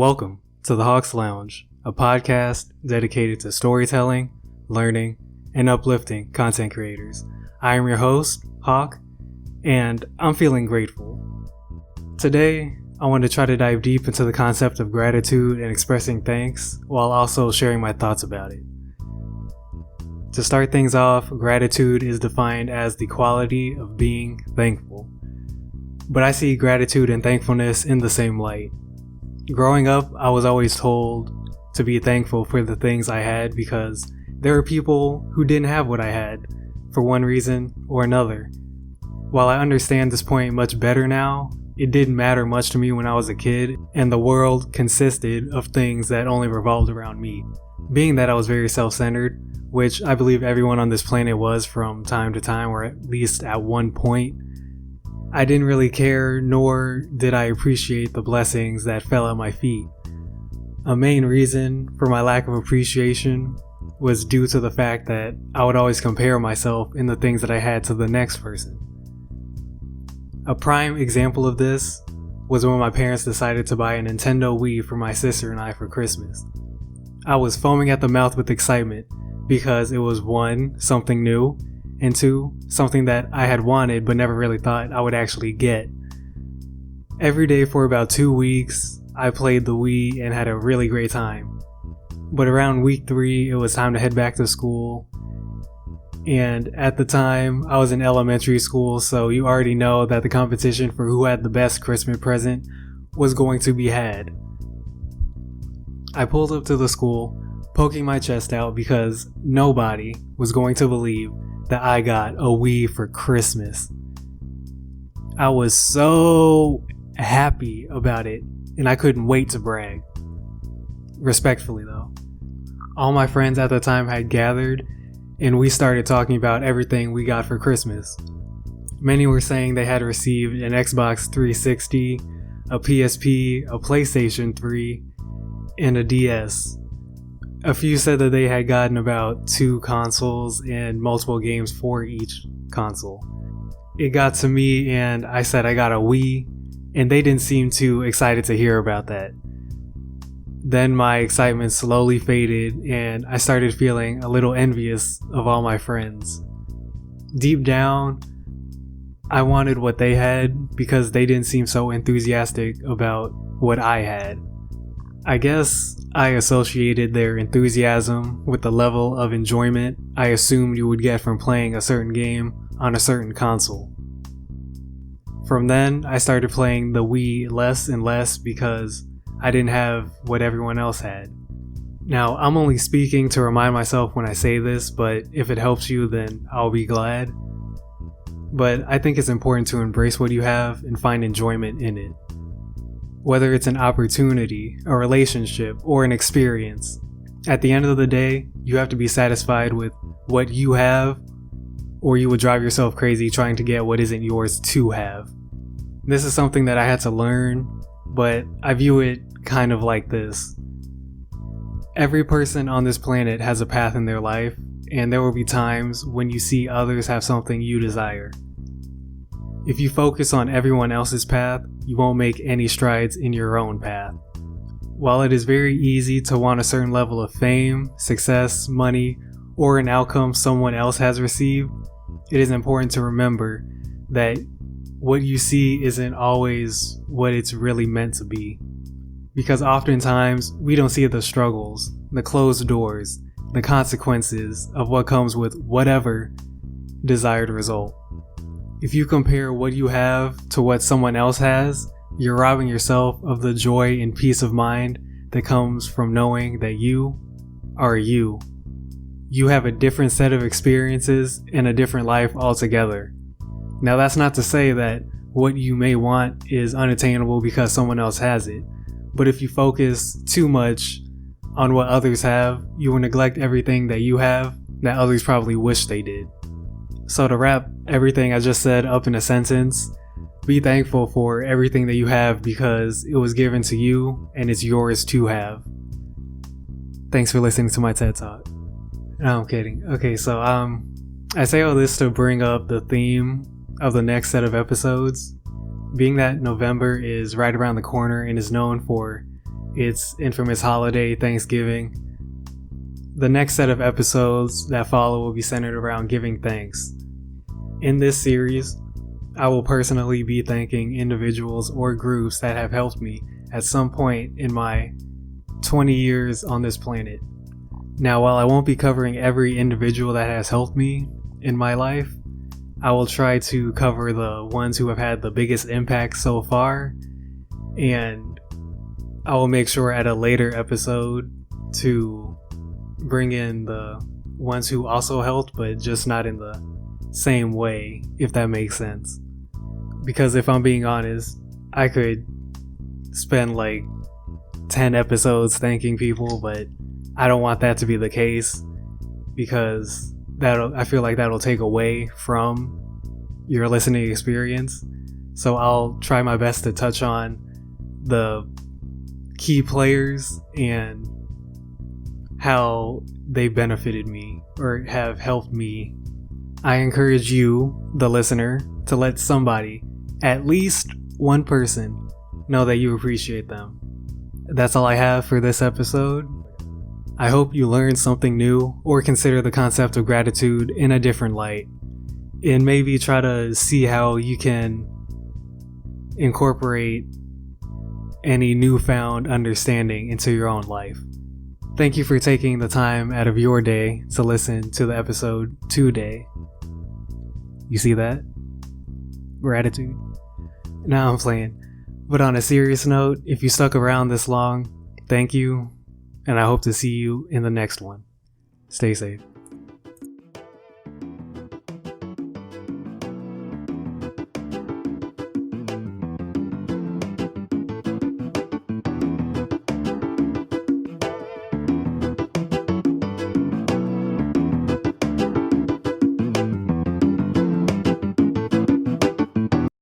Welcome to the Hawks Lounge, a podcast dedicated to storytelling, learning, and uplifting content creators. I am your host, Hawk, and I'm feeling grateful. Today, I want to try to dive deep into the concept of gratitude and expressing thanks while also sharing my thoughts about it. To start things off, gratitude is defined as the quality of being thankful. But I see gratitude and thankfulness in the same light. Growing up, I was always told to be thankful for the things I had because there were people who didn't have what I had for one reason or another. While I understand this point much better now, it didn't matter much to me when I was a kid, and the world consisted of things that only revolved around me. Being that I was very self-centered, which I believe everyone on this planet was from time to time, or at least at one point, I didn't really care, nor did I appreciate the blessings that fell at my feet. A main reason for my lack of appreciation was due to the fact that I would always compare myself in the things that I had to the next person. A prime example of this was when my parents decided to buy a Nintendo Wii for my sister and I for Christmas. I was foaming at the mouth with excitement because it was 1, something new, and 2, something that I had wanted but never really thought I would actually get. Every day for about 2 weeks, I played the Wii and had a really great time. But around week 3, it was time to head back to school. And at the time, I was in elementary school, so you already know that the competition for who had the best Christmas present was going to be had. I pulled up to the school, poking my chest out because nobody was going to believe that I got a Wii for Christmas. I was so happy about it, and I couldn't wait to brag. Respectfully though. All my friends at the time had gathered, and we started talking about everything we got for Christmas. Many were saying they had received an Xbox 360, a PSP, a PlayStation 3, and a DS. A few said that they had gotten about 2 consoles and multiple games for each console. It got to me and I said I got a Wii, and they didn't seem too excited to hear about that. Then my excitement slowly faded and I started feeling a little envious of all my friends. Deep down, I wanted what they had because they didn't seem so enthusiastic about what I had. I guess I associated their enthusiasm with the level of enjoyment I assumed you would get from playing a certain game on a certain console. From then, I started playing the Wii less and less because I didn't have what everyone else had. Now, I'm only speaking to remind myself when I say this, but if it helps you, then I'll be glad. But I think it's important to embrace what you have and find enjoyment in it. Whether it's an opportunity, a relationship, or an experience, at the end of the day, you have to be satisfied with what you have, or you would drive yourself crazy trying to get what isn't yours to have. This is something that I had to learn, but I view it kind of like this. Every person on this planet has a path in their life, and there will be times when you see others have something you desire. If you focus on everyone else's path, you won't make any strides in your own path. While it is very easy to want a certain level of fame, success, money, or an outcome someone else has received, it is important to remember that what you see isn't always what it's really meant to be. Because oftentimes, we don't see the struggles, the closed doors, the consequences of what comes with whatever desired result. If you compare what you have to what someone else has, you're robbing yourself of the joy and peace of mind that comes from knowing that you are you. You have a different set of experiences and a different life altogether. Now, that's not to say that what you may want is unattainable because someone else has it, but if you focus too much on what others have, you will neglect everything that you have that others probably wish they did. So to wrap everything I just said up in a sentence, be thankful for everything that you have because it was given to you and it's yours to have. Thanks for listening to my TED Talk. No, I'm kidding. Okay, so I say all this to bring up the theme of the next set of episodes. Being that November is right around the corner and is known for its infamous holiday, Thanksgiving. The next set of episodes that follow will be centered around giving thanks. In this series, I will personally be thanking individuals or groups that have helped me at some point in my 20 years on this planet. Now, while I won't be covering every individual that has helped me in my life, I will try to cover the ones who have had the biggest impact so far, and I will make sure at a later episode to bring in the ones who also helped, but just not in the same way, if that makes sense. Because if I'm being honest, I could spend like 10 episodes thanking people, but I don't want that to be the case, because I feel like that'll take away from your listening experience. So I'll try my best to touch on the key players and how they benefited me or have helped me. I encourage you, the listener, to let somebody, at least one person, know that you appreciate them. That's all I have for this episode. I hope you learned something new or consider the concept of gratitude in a different light, and maybe try to see how you can incorporate any newfound understanding into your own life. Thank you for taking the time out of your day to listen to the episode today. You see that? Gratitude. Now I'm playing. But on a serious note, if you stuck around this long, thank you, and I hope to see you in the next one. Stay safe.